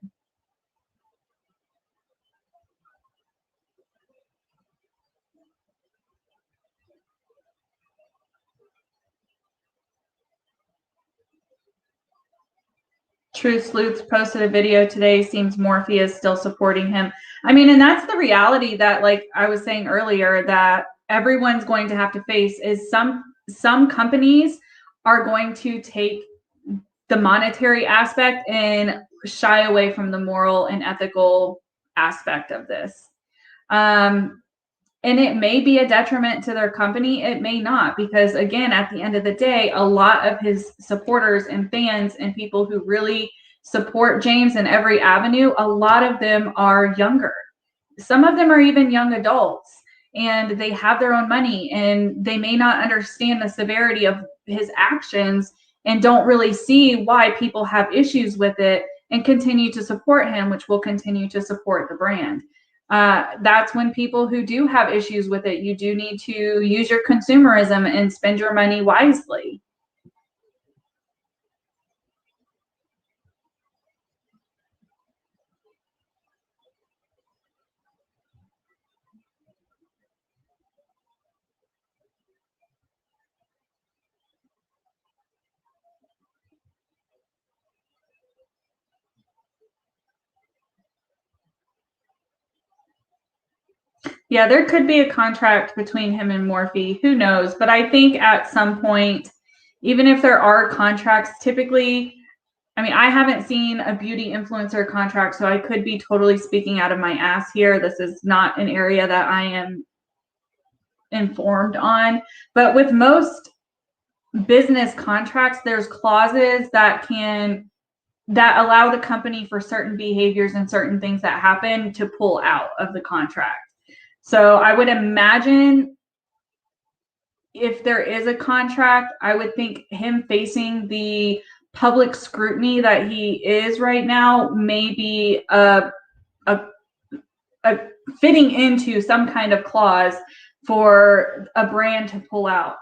Speaker 1: True Sleuths posted a video today. Seems Morphe is still supporting him. I mean, and that's the reality that, I was saying earlier, that everyone's going to have to face is some companies are going to take the monetary aspect and shy away from the moral and ethical aspect of this. And it may be a detriment to their company. It may not, because again, at the end of the day, a lot of his supporters and fans and people who really support James in every avenue, a lot of them are younger. Some of them are even young adults, and they have their own money, and they may not understand the severity of his actions and don't really see why people have issues with it and continue to support him, which will continue to support the brand. That's when people who do have issues with it, you do need to use your consumerism and spend your money wisely. Yeah, there could be a contract between him and Morphe. Who knows? But I think at some point, even if there are contracts, typically, I mean, I haven't seen a beauty influencer contract, so I could be totally speaking out of my ass here. This is not an area that I am informed on. But with most business contracts, there's clauses that allow the company for certain behaviors and certain things that happen to pull out of the contract. So I would imagine if there is a contract, I would think him facing the public scrutiny that he is right now may be a fitting into some kind of clause for a brand to pull out.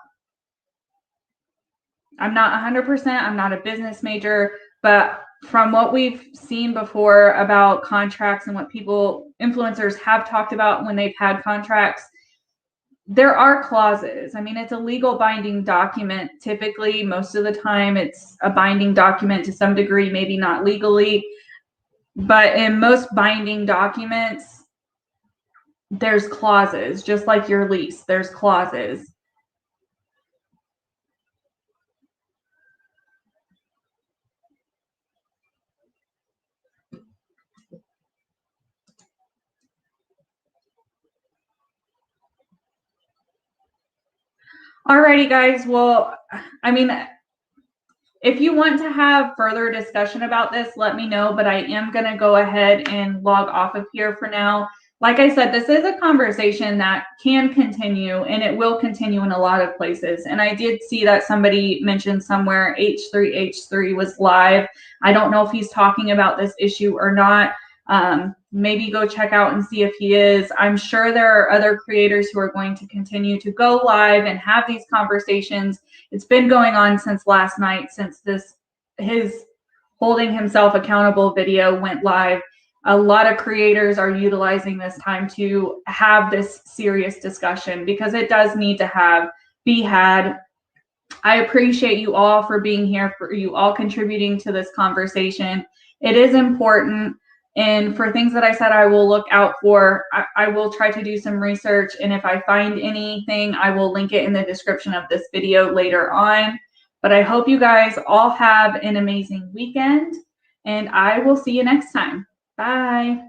Speaker 1: I'm not 100%, I'm not a business major, but from what we've seen before about contracts and what influencers have talked about when they've had contracts, there are clauses. I mean, it's a legal binding document. Typically, most of the time, it's a binding document to some degree, maybe not legally. But in most binding documents, there's clauses, just like your lease, there's clauses. Alrighty, guys. Well, I mean, if you want to have further discussion about this, let me know, but I am going to go ahead and log off of here for now. Like I said, this is a conversation that can continue, and it will continue in a lot of places. And I did see that somebody mentioned somewhere H3H3 was live. I don't know if he's talking about this issue or not. Maybe go check out and see if he is. I'm sure there are other creators who are going to continue to go live and have these conversations. It's been going on since last night, since his holding himself accountable video went live. A lot of creators are utilizing this time to have this serious discussion because it does need to be had. I appreciate you all for being here, for you all contributing to this conversation. It is important. And for things that I said I will look out for, I will try to do some research. And if I find anything, I will link it in the description of this video later on. But I hope you guys all have an amazing weekend, and I will see you next time. Bye.